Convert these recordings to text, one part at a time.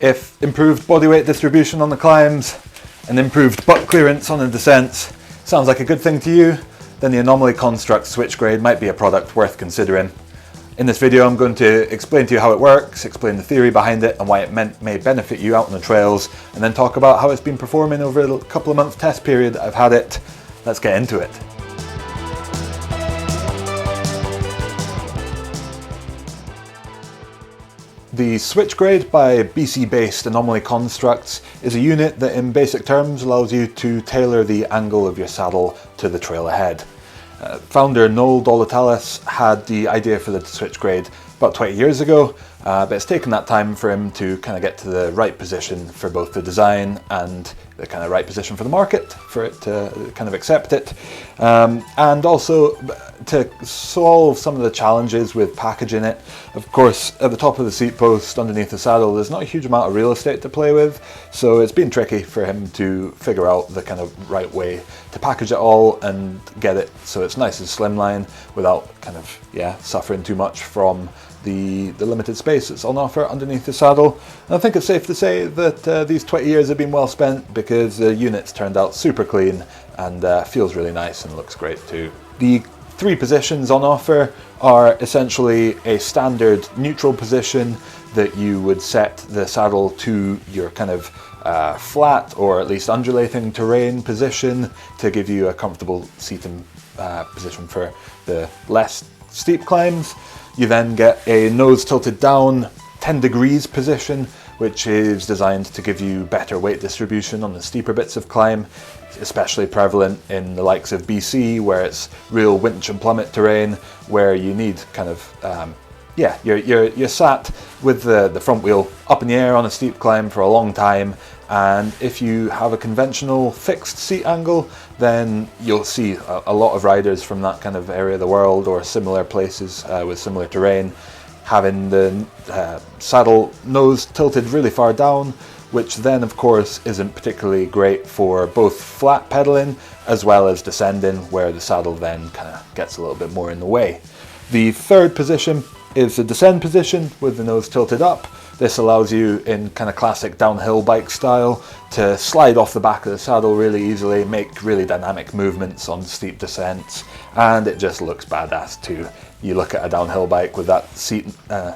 If improved body weight distribution on the climbs and improved butt clearance on the descents sounds like a good thing to you, then the Aenomaly Constructs SwitchGrade might be a product worth considering. In this video I'm going to explain to you how it works, explain the theory behind it and why it may benefit you out on the trails, and then talk about how it's been performing over a couple of months test period that I've had it. Let's get into it. The SwitchGrade by BC-based Aenomaly Constructs is a unit that in basic terms allows you to tailor the angle of your saddle to the trail ahead. Founder Noel had the idea for the SwitchGrade about 20 years ago, but it's taken that time for him to kind of get to the right position for both the design and the kind of right position for the market, for it to kind of accept it, and also to solve some of the challenges with packaging it. Of course, at the top of the seat post underneath the saddle there's not a huge amount of real estate to play with, so it's been tricky for him to figure out the kind of right way to package it all and get it so it's nice and slimline without kind of suffering too much from the limited space that's on offer underneath the saddle. And I think it's safe to say that these 20 years have been well spent, because the unit's turned out super clean and feels really nice and looks great too. The three positions on offer are essentially a standard neutral position that you would set the saddle to your kind of flat or at least undulating terrain position to give you a comfortable seating position for the less steep climbs. You then get a nose tilted down 10 degrees position, which is designed to give you better weight distribution on the steeper bits of climb, especially prevalent in the likes of BC, where it's real winch and plummet terrain, where you need kind of, you're sat with the front wheel up in the air on a steep climb for a long time, and if you have a conventional fixed seat angle, then you'll see a lot of riders from that kind of area of the world or similar places with similar terrain having the saddle nose tilted really far down, which then of course isn't particularly great for both flat pedaling as well as descending, where the saddle then kind of gets a little bit more in the way. The third position is the descend position with the nose tilted up. This allows you, in kind of classic downhill bike style, to slide off the back of the saddle really easily, make really dynamic movements on steep descents, and it just looks badass too. You look at a downhill bike with that seat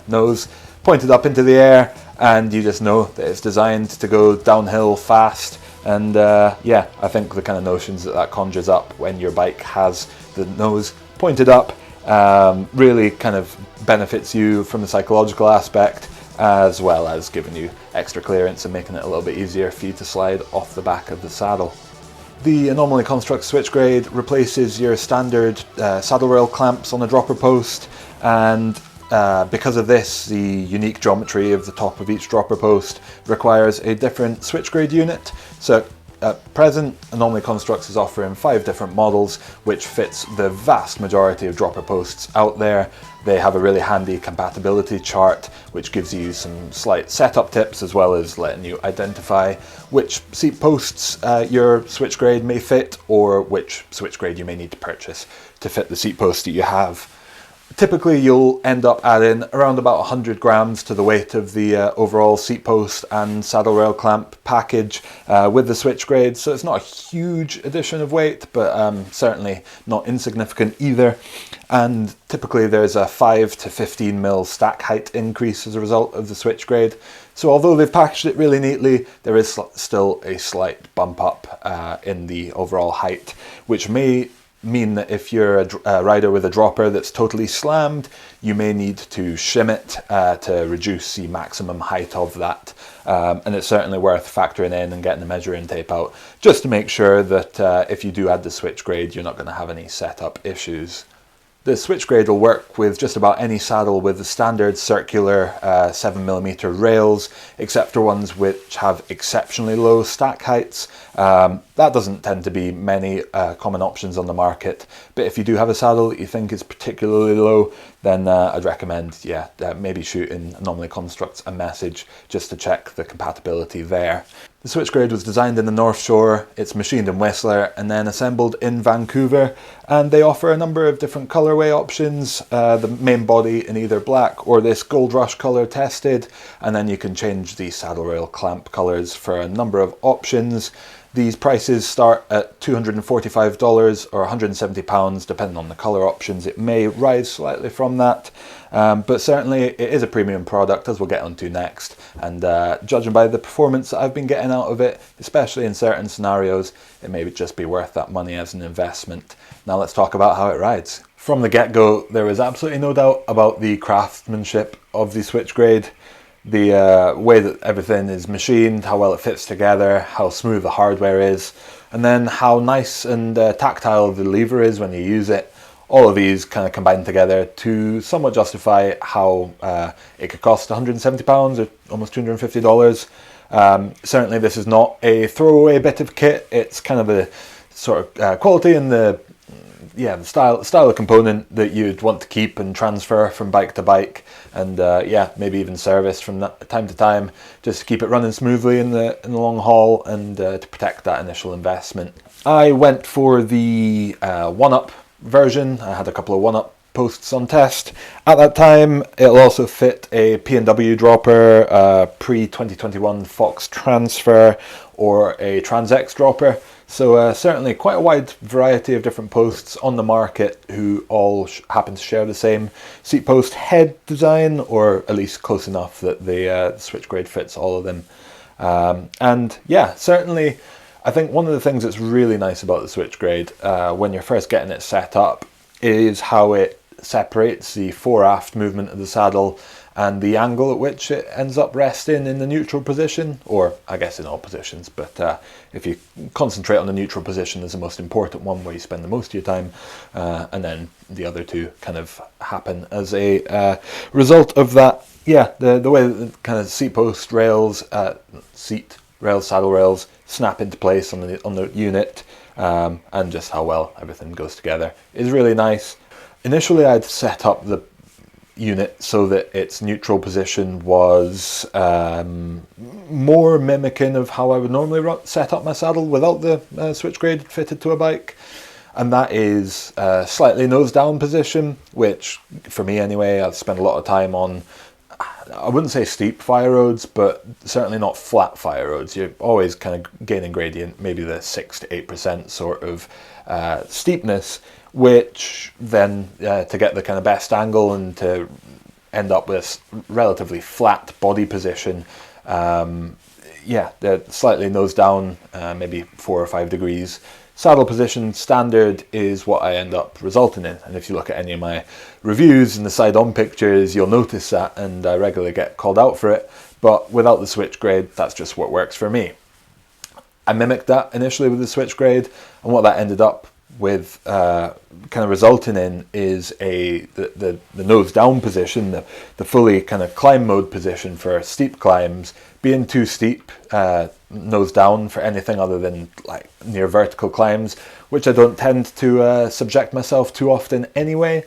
nose pointed up into the air, and you just know that it's designed to go downhill fast. And I think the kind of notions that conjures up when your bike has the nose pointed up really kind of benefits you from the psychological aspect, as well as giving you extra clearance and making it a little bit easier for you to slide off the back of the saddle. The Aenomaly Constructs SwitchGrade replaces your standard saddle rail clamps on the dropper post, and because of this, the unique geometry of the top of each dropper post requires a different SwitchGrade unit. So at present, Aenomaly Constructs is offering 5 different models, which fits the vast majority of dropper posts out there. They have a really handy compatibility chart, which gives you some slight setup tips, as well as letting you identify which seat posts your SwitchGrade may fit, or which SwitchGrade you may need to purchase to fit the seat post that you have. Typically you'll end up adding around about 100 grams to the weight of the overall seat post and saddle rail clamp package with the SwitchGrade, so it's not a huge addition of weight, but certainly not insignificant either. And typically there's a 5 to 15 mil stack height increase as a result of the SwitchGrade. So although they've packaged it really neatly, there is still a slight bump up in the overall height, which may mean that if you're a rider with a dropper that's totally slammed, you may need to shim it to reduce the maximum height of that. And it's certainly worth factoring in and getting the measuring tape out, just to make sure that if you do add the SwitchGrade, you're not going to have any setup issues. The SwitchGrade will work with just about any saddle with the standard circular 7mm rails, except for ones which have exceptionally low stack heights. That doesn't tend to be many common options on the market, but if you do have a saddle that you think is particularly low, then I'd recommend maybe shooting Aenomaly Constructs a message just to check the compatibility there. The SwitchGrade was designed in the North Shore, it's machined in Whistler and then assembled in Vancouver, and they offer a number of different colourway options, the main body in either black or this Gold Rush colour tested, and then you can change the saddle rail clamp colours for a number of options. These prices start at $245 or £170 depending on the colour options. It may rise slightly from that, but certainly it is a premium product, as we'll get onto next, and judging by the performance that I've been getting out of it, especially in certain scenarios, it may just be worth that money as an investment. Now let's talk about how it rides. From the get-go, there was absolutely no doubt about the craftsmanship of the SwitchGrade. The way that everything is machined, how well it fits together, how smooth the hardware is, and then how nice and tactile the lever is when you use it. All of these kind of combine together to somewhat justify how it could cost £170 or almost $250. Certainly this is not a throwaway bit of kit. It's kind of a sort of quality and the style of component that you'd want to keep and transfer from bike to bike, and maybe even service from time to time, just to keep it running smoothly in the long haul and to protect that initial investment. I went for the 1-up version. I had a couple of 1-up posts on test. At that time, it'll also fit a P&W dropper, pre-2021 Fox transfer, or a Trans-X dropper. So certainly quite a wide variety of different posts on the market who all happen to share the same seat post head design, or at least close enough that the SwitchGrade fits all of them. And yeah, certainly I think one of the things that's really nice about the SwitchGrade when you're first getting it set up is how it separates the fore-aft movement of the saddle and the angle at which it ends up resting in the neutral position, or I guess in all positions, but if you concentrate on the neutral position as the most important one, where you spend the most of your time, and then the other two kind of happen as a result of that. Yeah, the way that the kind of seat post rails, saddle rails snap into place on the unit, and just how well everything goes together is really nice. Initially I'd set up the unit so that its neutral position was more mimicking of how I would normally set up my saddle without the SwitchGrade fitted to a bike, and that is slightly nose down position, which for me anyway, I've spent a lot of time on, I wouldn't say steep fire roads, but certainly not flat fire roads. You're always kind of gaining gradient, maybe the 6 to 8% sort of steepness, which then to get the kind of best angle and to end up with relatively flat body position, they're slightly nose down, maybe 4 or 5 degrees. Saddle position standard is what I end up resulting in, and if you look at any of my reviews and the side-on pictures, you'll notice that, and I regularly get called out for it, but without the SwitchGrade, that's just what works for me. I mimicked that initially with the SwitchGrade, and what that ended up with kind of resulting in is the nose down position, the fully kind of climb mode position for steep climbs being too steep, nose down for anything other than like near vertical climbs, which I don't tend to subject myself too often anyway.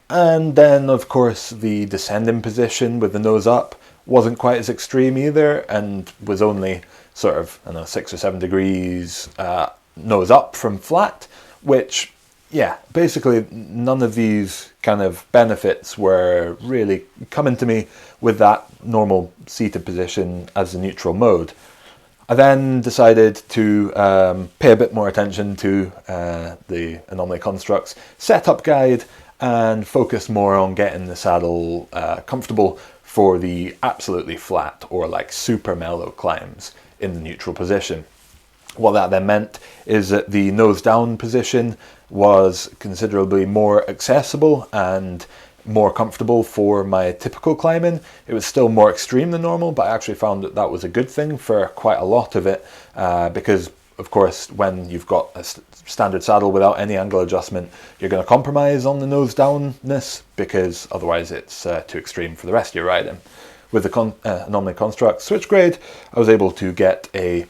And then of course the descending position with the nose up wasn't quite as extreme either, and was only sort of, I don't know, 6 or 7 degrees nose up from flat, which, yeah, basically none of these kind of benefits were really coming to me with that normal seated position as the neutral mode. I then decided to pay a bit more attention to the Aenomaly Constructs setup guide and focus more on getting the saddle comfortable for the absolutely flat or like super mellow climbs in the neutral position. What that then meant is that the nose down position was considerably more accessible and more comfortable for my typical climbing. It was still more extreme than normal, but I actually found that that was a good thing for quite a lot of it, because of course when you've got a standard saddle without any angle adjustment, you're going to compromise on the nose downness, because otherwise it's too extreme for the rest of your riding. With the Aenomaly Constructs SwitchGrade, I was able to get a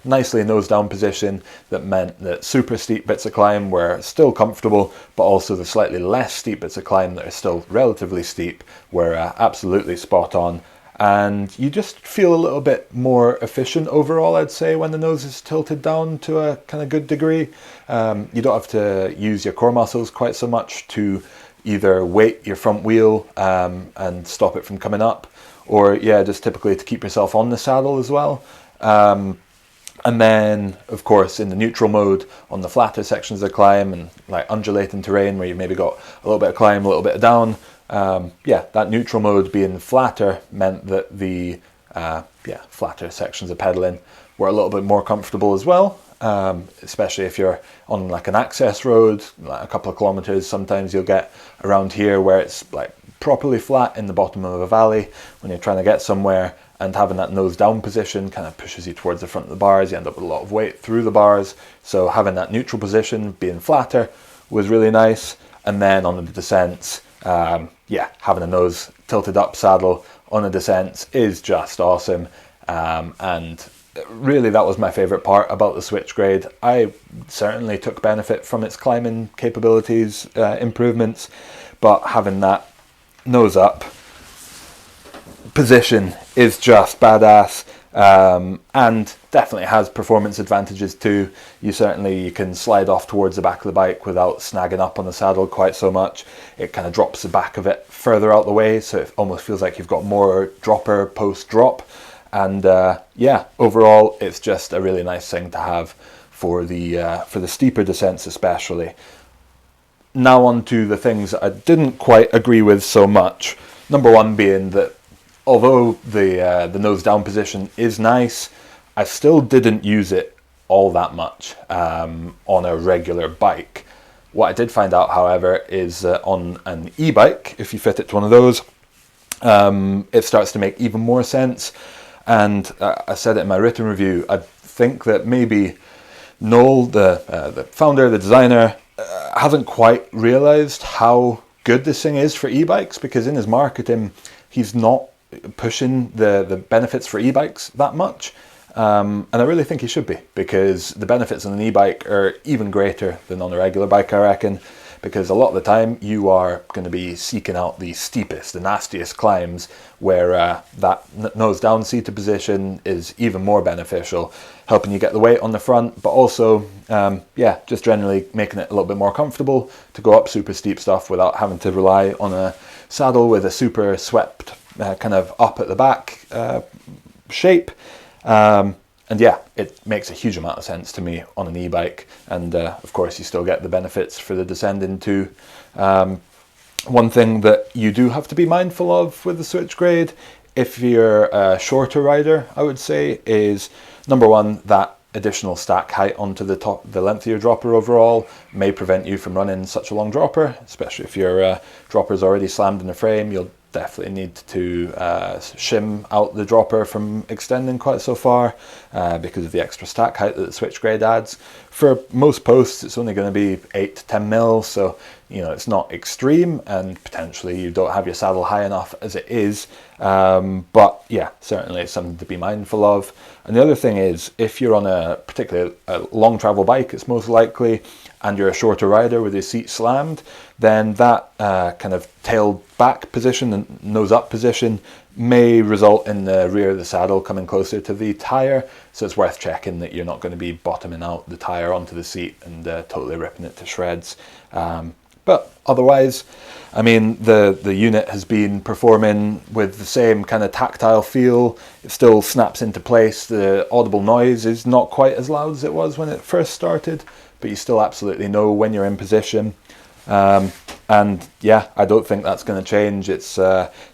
nicely nose down position that meant that super steep bits of climb were still comfortable, but also the slightly less steep bits of climb that are still relatively steep were absolutely spot on. and you just feel a little bit more efficient overall, I'd say, when the nose is tilted down to a kind of good degree. You don't have to use your core muscles quite so much to either weight your front wheel and stop it from coming up, or yeah, just typically to keep yourself on the saddle as well. And then, of course, in the neutral mode, on the flatter sections of the climb and like undulating terrain where you maybe got a little bit of climb, a little bit of down, yeah, that neutral mode being flatter meant that the flatter sections of pedaling were a little bit more comfortable as well, especially if you're on like an access road, like a couple of kilometers. Sometimes you'll get around here where it's like properly flat in the bottom of a valley when you're trying to get somewhere, and having that nose down position kind of pushes you towards the front of the bars. You end up with a lot of weight through the bars, so having that neutral position being flatter was really nice. And then on the descents, yeah, having a nose tilted up saddle on the descents is just awesome, and really that was my favorite part about the SwitchGrade. I certainly took benefit from its climbing capabilities improvements, but having that nose up position is just badass, and definitely has performance advantages too. You can slide off towards the back of the bike without snagging up on the saddle quite so much. It kind of drops the back of it further out the way, so it almost feels like you've got more dropper post drop. And yeah, overall it's just a really nice thing to have for the steeper descents especially. Now on to the things that I didn't quite agree with so much. Number one being that although the nose down position is nice, I still didn't use it all that much on a regular bike. What I did find out, however, is on an e-bike, if you fit it to one of those, it starts to make even more sense. And I said it in my written review, I think that maybe Noel, the founder, the designer, hasn't quite realized how good this thing is for e-bikes, because in his marketing he's not pushing the benefits for e-bikes that much, and I really think he should be, because the benefits on an e-bike are even greater than on a regular bike, I reckon, because a lot of the time you are going to be seeking out the steepest, the nastiest climbs, where that nose down seated position is even more beneficial, helping you get the weight on the front, but also yeah, just generally making it a little bit more comfortable to go up super steep stuff without having to rely on a saddle with a super swept kind of up at the back shape. And yeah, it makes a huge amount of sense to me on an e-bike, and of course you still get the benefits for the descending too. One thing that you do have to be mindful of with the SwitchGrade, if you're a shorter rider, I would say, is number one, that additional stack height onto the top, the length of your dropper overall may prevent you from running such a long dropper, especially if your dropper's already slammed in the frame. You'll definitely need to shim out the dropper from extending quite so far because of the extra stack height that the SwitchGrade adds. For most posts it's only going to be 8 to 10 mil, so you know it's not extreme, and potentially you don't have your saddle high enough as it is, but yeah, certainly it's something to be mindful of. And the other thing is, if you're on a particularly long travel bike, it's most likely, and you're a shorter rider with your seat slammed, then that kind of tailed back position and nose up position may result in the rear of the saddle coming closer to the tyre, so it's worth checking that you're not going to be bottoming out the tyre onto the seat and totally ripping it to shreds. But otherwise, I mean, the unit has been performing with the same kind of tactile feel. It still snaps into place. The audible noise is not quite as loud as it was when it first started, but you still absolutely know when you're in position. And yeah, I don't think that's going to change. It's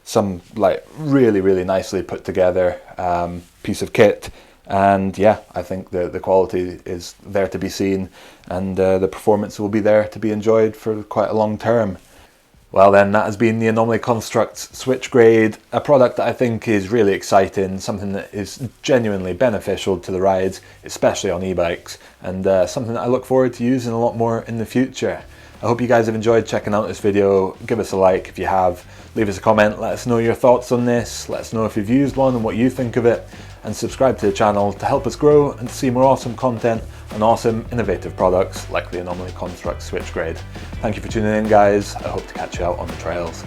some like really nicely put together piece of kit, and yeah, I think the quality is there to be seen, and the performance will be there to be enjoyed for quite a long term. Well then, that has been the Aenomaly Constructs SwitchGrade, a product that I think is really exciting, something that is genuinely beneficial to the rides, especially on e-bikes, and something that I look forward to using a lot more in the future. I hope you guys have enjoyed checking out this video. Give us a like if you have, leave us a comment, let us know your thoughts on this, let us know if you've used one and what you think of it, and subscribe to the channel to help us grow and to see more awesome content and awesome innovative products like the Aenomaly Constructs SwitchGrade. Thank you for tuning in, guys. I hope to catch you out on the trails.